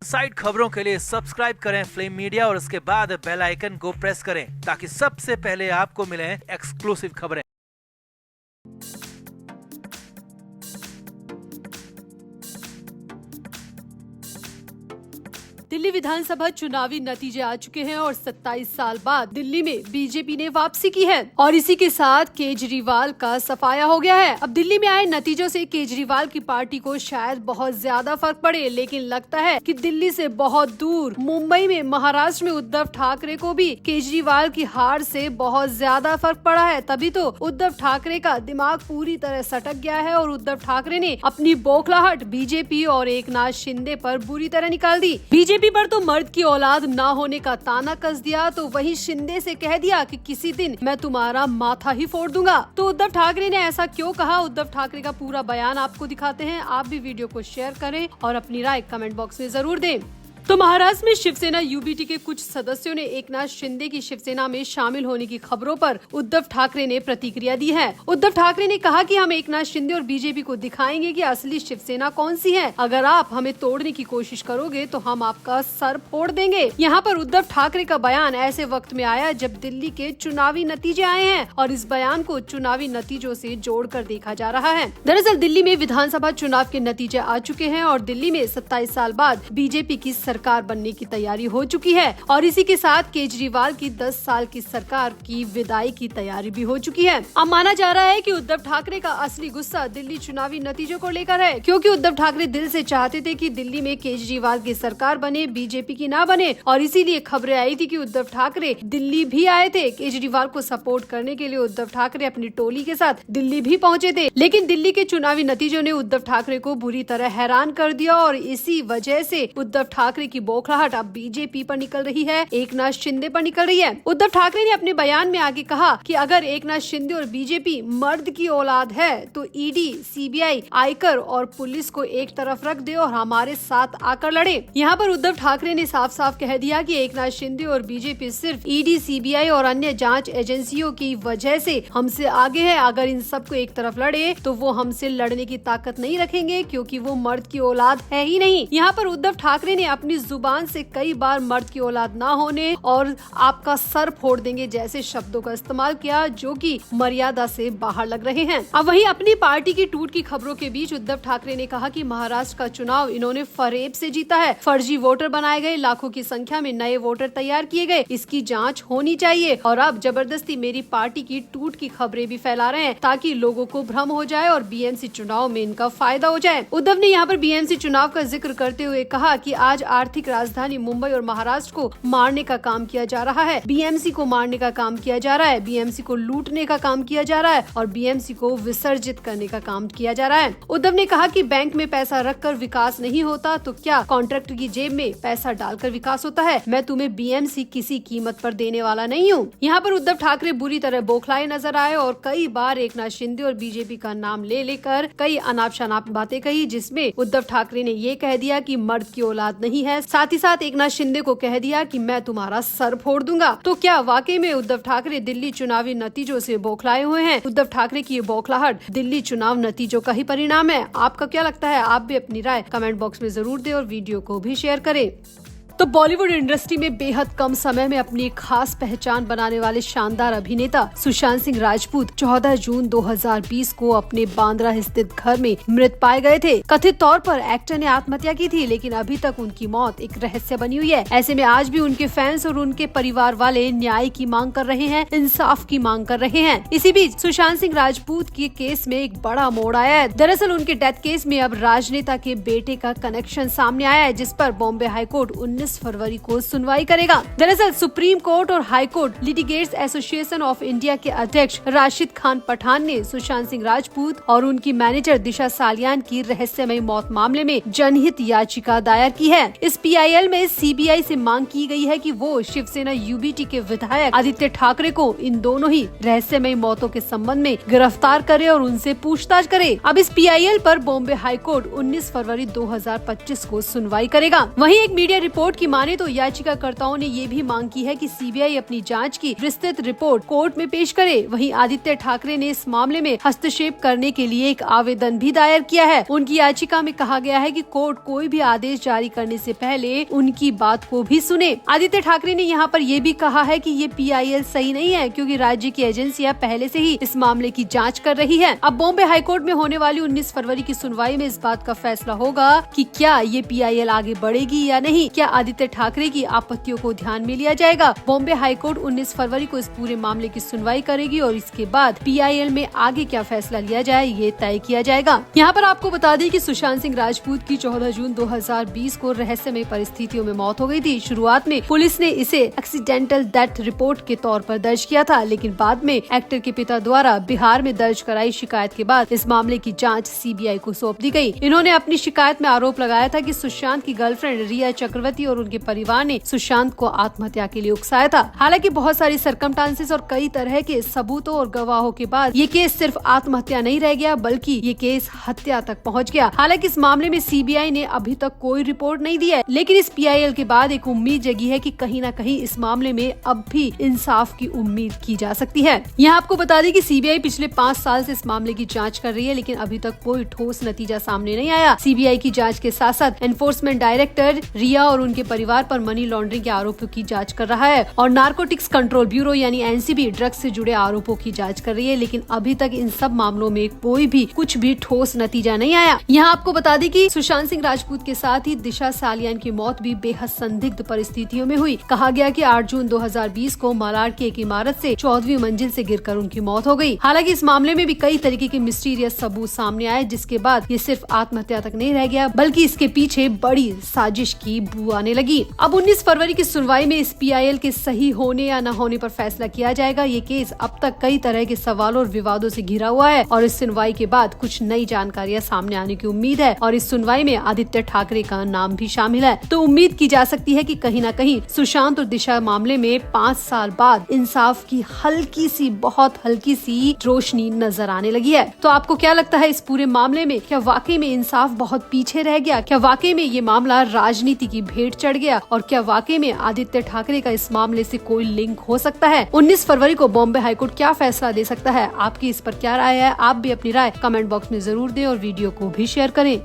Side खबरों के लिए सब्सक्राइब करें फ्लेम मीडिया और उसके बाद बेल आइकन को प्रेस करें ताकि सबसे पहले आपको मिले एक्सक्लूसिव खबरें। दिल्ली विधानसभा चुनावी नतीजे आ चुके हैं और 27 साल बाद दिल्ली में बीजेपी ने वापसी की है और इसी के साथ केजरीवाल का सफाया हो गया है। अब दिल्ली में आए नतीजों से केजरीवाल की पार्टी को शायद बहुत ज्यादा फर्क पड़े, लेकिन लगता है कि दिल्ली से बहुत दूर मुंबई में, महाराष्ट्र में उद्धव ठाकरे को भी केजरीवाल की हार से बहुत ज्यादा फर्क पड़ा है। तभी तो उद्धव ठाकरे का दिमाग पूरी तरह सटक गया है और उद्धव ठाकरे ने अपनी बौखलाहट बीजेपी और एकनाथ शिंदे पर बुरी तरह निकाल दी। बीजेपी पर तो मर्द की औलाद ना होने का ताना कस दिया, तो वहीं शिंदे से कह दिया कि किसी दिन मैं तुम्हारा माथा ही फोड़ दूंगा। तो उद्धव ठाकरे ने ऐसा क्यों कहा, उद्धव ठाकरे का पूरा बयान आपको दिखाते हैं। आप भी वीडियो को शेयर करें और अपनी राय कमेंट बॉक्स में जरूर दें। तो महाराष्ट्र में शिवसेना यूबीटी के कुछ सदस्यों ने एकनाथ शिंदे की शिवसेना में शामिल होने की खबरों पर उद्धव ठाकरे ने प्रतिक्रिया दी है। उद्धव ठाकरे ने कहा कि हम एकनाथ शिंदे और बीजेपी को दिखाएंगे कि असली शिवसेना कौन सी है। अगर आप हमें तोड़ने की कोशिश करोगे तो हम आपका सर फोड़ देंगे। यहाँ पर उद्धव ठाकरे का बयान ऐसे वक्त में आया जब दिल्ली के चुनावी नतीजे आए हैं और इस बयान को चुनावी नतीजों से जोड़कर देखा जा रहा है। दरअसल दिल्ली में विधानसभा चुनाव के नतीजे आ चुके हैं और दिल्ली में 27 साल बाद बीजेपी की सरकार बनने की तैयारी हो चुकी है और इसी के साथ केजरीवाल की 10 साल की सरकार की विदाई की तैयारी भी हो चुकी है। अब माना जा रहा है कि उद्धव ठाकरे का असली गुस्सा दिल्ली चुनावी नतीजों को लेकर है, क्योंकि उद्धव ठाकरे दिल से चाहते थे कि दिल्ली में केजरीवाल की सरकार बने, बीजेपी की ना बने, और इसीलिए खबरें आई थी कि उद्धव ठाकरे दिल्ली भी आए थे। केजरीवाल को सपोर्ट करने के लिए उद्धव ठाकरे अपनी टोली के साथ दिल्ली भी पहुंचे थे, लेकिन दिल्ली के चुनावी नतीजों ने उद्धव ठाकरे को बुरी तरह हैरान कर दिया और इसी वजह से उद्धव ठाकरे की बौखलाहट अब बीजेपी पर निकल रही है, एकनाथ शिंदे पर निकल रही है। उद्धव ठाकरे ने अपने बयान में आगे कहा कि अगर एकनाथ शिंदे और बीजेपी मर्द की औलाद है तो ईडी, सीबीआई, आयकर और पुलिस को एक तरफ रख दे और हमारे साथ आकर लड़े। यहाँ पर उद्धव ठाकरे ने साफ साफ कह दिया कि एकनाथ शिंदे और बीजेपी सिर्फ ईडी, सीबीआई और अन्य जांच एजेंसियों की वजह से हमसे आगे है। अगर इन सबको एक तरफ लड़े तो वो हमसे लड़ने की ताकत नहीं रखेंगे, क्योंकि वो मर्द की औलाद है ही नहीं। यहाँ पर उद्धव ठाकरे ने अपनी जुबान से कई बार मर्द की औलाद ना होने और आपका सर फोड़ देंगे जैसे शब्दों का इस्तेमाल किया, जो कि मर्यादा से बाहर लग रहे हैं। अब वहीं अपनी पार्टी की टूट की खबरों के बीच उद्धव ठाकरे ने कहा कि महाराष्ट्र का चुनाव इन्होंने फरेब से जीता है, फर्जी वोटर बनाए गए, लाखों की संख्या में नए वोटर तैयार किए गए, इसकी जांच होनी चाहिए। और अब जबरदस्ती मेरी पार्टी की टूट की खबरें भी फैला रहे हैं ताकि लोगों को भ्रम हो जाए और बीएमसी चुनाव में इनका फायदा हो जाए। उद्धव ने यहाँ पर बीएमसी चुनाव का जिक्र करते हुए कहा कि आज आर्थिक राजधानी मुंबई और महाराष्ट्र को मारने का काम किया जा रहा है, बीएमसी को मारने का काम किया जा रहा है, बीएमसी को लूटने का काम किया जा रहा है और बीएमसी को विसर्जित करने का काम किया जा रहा है। उद्धव ने कहा कि बैंक में पैसा रखकर विकास नहीं होता तो क्या कॉन्ट्रैक्टर की जेब में पैसा डालकर विकास होता है। मैं तुम्हें बीएमसी किसी कीमत पर देने वाला नहीं हूँ। यहाँ पर उद्धव ठाकरे बुरी तरह बौखलाए नजर आए और कई बार एकनाथ शिंदे और बीजेपी का नाम ले लेकर कई अनाप शनाप बातें कही, जिसमें उद्धव ठाकरे ने ये कह दिया कि मर्द की औलाद नहीं है, साथ ही साथ एकनाथ शिंदे को कह दिया कि मैं तुम्हारा सर फोड़ दूंगा। तो क्या वाकई में उद्धव ठाकरे दिल्ली चुनावी नतीजों से बौखलाए हुए हैं? उद्धव ठाकरे की ये बौखलाहट दिल्ली चुनाव नतीजों का ही परिणाम है। आपका क्या लगता है? आप भी अपनी राय कमेंट बॉक्स में जरूर दें और वीडियो को भी शेयर करें। तो बॉलीवुड इंडस्ट्री में बेहद कम समय में अपनी एक खास पहचान बनाने वाले शानदार अभिनेता सुशांत सिंह राजपूत 14 जून 2020 को अपने बांद्रा स्थित घर में मृत पाए गए थे। कथित तौर पर एक्टर ने आत्महत्या की थी, लेकिन अभी तक उनकी मौत एक रहस्य बनी हुई है। ऐसे में आज भी उनके फैंस और उनके परिवार वाले न्याय की मांग कर रहे हैं, इंसाफ की मांग कर रहे हैं। इसी बीच सुशांत सिंह राजपूत के केस में एक बड़ा मोड़ आया है। दरअसल उनके डेथ केस में अब राजनेता के बेटे का कनेक्शन सामने आया है, जिस पर बॉम्बे हाईकोर्ट 19 फरवरी को सुनवाई करेगा। दरअसल सुप्रीम कोर्ट और high court litigants association of India के अध्यक्ष राशिद खान पठान ने सुशांत सिंह राजपूत और उनकी मैनेजर दिशा सालियान की रहस्यमय मौत मामले में जनहित याचिका दायर की है। इस पीआईएल में सीबीआई से मांग की गई है कि वो शिवसेना यूबीटी के विधायक आदित्य ठाकरे को इन दोनों ही रहस्यमय मौतों के संबंध में गिरफ्तार करे और उनसे पूछताछ करे। अब इस पीआईएल पर बॉम्बे हाई कोर्ट 19 फरवरी 2025 को सुनवाई करेगा। वहीं एक मीडिया रिपोर्ट कोर्ट की माने तो याचिकाकर्ताओं ने ये भी मांग की है कि सीबीआई अपनी जांच की विस्तृत रिपोर्ट कोर्ट में पेश करे। वहीं आदित्य ठाकरे ने इस मामले में हस्तक्षेप करने के लिए एक आवेदन भी दायर किया है। उनकी याचिका में कहा गया है कि कोर्ट कोई भी आदेश जारी करने से पहले उनकी बात को भी सुने। आदित्य ठाकरे ने यहाँ पर यह भी कहा है कि ये PIL सही नहीं है, क्योंकि राज्य की एजेंसियां पहले से ही इस मामले की जांच कर रही है। अब बॉम्बे हाईकोर्ट में होने वाली 19 फरवरी की सुनवाई में इस बात का फैसला होगा कि क्या ये PIL आगे बढ़ेगी या नहीं। क्या आदित्य ठाकरे की आपत्तियों को ध्यान में लिया जाएगा। बॉम्बे हाईकोर्ट 19 फरवरी को इस पूरे मामले की सुनवाई करेगी और इसके बाद PIL में आगे क्या फैसला लिया जाए ये तय किया जाएगा। यहाँ पर आपको बता दें कि सुशांत सिंह राजपूत की 14 जून 2020 को रहस्यमय परिस्थितियों में मौत हो गई थी। शुरुआत में पुलिस ने इसे एक्सीडेंटल डेथ रिपोर्ट के तौर पर दर्ज किया था, लेकिन बाद में एक्टर के पिता द्वारा बिहार में दर्ज कराई शिकायत के बाद इस मामले की जांच CBI को सौंप दी गई। इन्होंने अपनी शिकायत में आरोप लगाया था कि सुशांत की गर्लफ्रेंड रिया चक्रवर्ती और उनके परिवार ने सुशांत को आत्महत्या के लिए उकसाया था। हालांकि बहुत सारी सरकमस्टांसेस और कई तरह के सबूतों और गवाहों के बाद ये केस सिर्फ आत्महत्या नहीं रह गया, बल्कि ये केस हत्या तक पहुंच गया। हालांकि इस मामले में CBI ने अभी तक कोई रिपोर्ट नहीं दी है, लेकिन इस PIL के बाद एक उम्मीद जगी है कि कहीं न कहीं इस मामले में अब भी इंसाफ की उम्मीद की जा सकती है। यहाँ आपको बता दें कि CBI पिछले 5 साल से इस मामले की जांच कर रही है, लेकिन अभी तक कोई ठोस नतीजा सामने नहीं आया। CBI की जांच के साथ साथ एनफोर्समेंट डायरेक्टर रिया और उनके परिवार पर मनी लॉन्ड्रिंग के आरोपों की जांच कर रहा है और नारकोटिक्स कंट्रोल ब्यूरो यानी NCB ड्रग्स से जुड़े आरोपों की जांच कर रही है, लेकिन अभी तक इन सब मामलों में कोई भी कुछ भी ठोस नतीजा नहीं आया। यहाँ आपको बता दें कि सुशांत सिंह राजपूत के साथ ही दिशा सालियान की मौत भी बेहद संदिग्ध परिस्थितियों में हुई। कहा गया कि 8 जून 2020 को मालाड की एक इमारत से 14वीं मंजिल से गिरकर उनकी मौत हो गई। हालांकि इस मामले में भी कई तरीके के मिस्टीरियस सबूत सामने आए, जिसके बाद ये सिर्फ आत्महत्या तक नहीं रह गया, बल्कि इसके पीछे बड़ी साजिश की बू आने लगी। अब 19 फरवरी की सुनवाई में इस PIL के सही होने या न होने पर फैसला किया जाएगा। ये केस अब तक कई तरह के सवालों और विवादों से घिरा हुआ है और इस सुनवाई के बाद कुछ नई जानकारियां सामने आने की उम्मीद है और इस सुनवाई में आदित्य ठाकरे का नाम भी शामिल है। तो उम्मीद की जा सकती है कि कहीं न कहीं सुशांत और दिशा मामले में 5 साल बाद इंसाफ की हल्की सी, बहुत हल्की सी रोशनी नजर आने लगी है। तो आपको क्या लगता है इस पूरे मामले में? क्या वाकई में इंसाफ बहुत पीछे रह गया? क्या वाकई में ये मामला राजनीति की भेंट चढ़ गया? और क्या वाकई में आदित्य ठाकरे का इस मामले से कोई लिंक हो सकता है? 19 फरवरी को बॉम्बे हाईकोर्ट क्या फैसला दे सकता है? आपकी इस पर क्या राय है? आप भी अपनी राय कमेंट बॉक्स में जरूर दें और वीडियो को भी शेयर करें।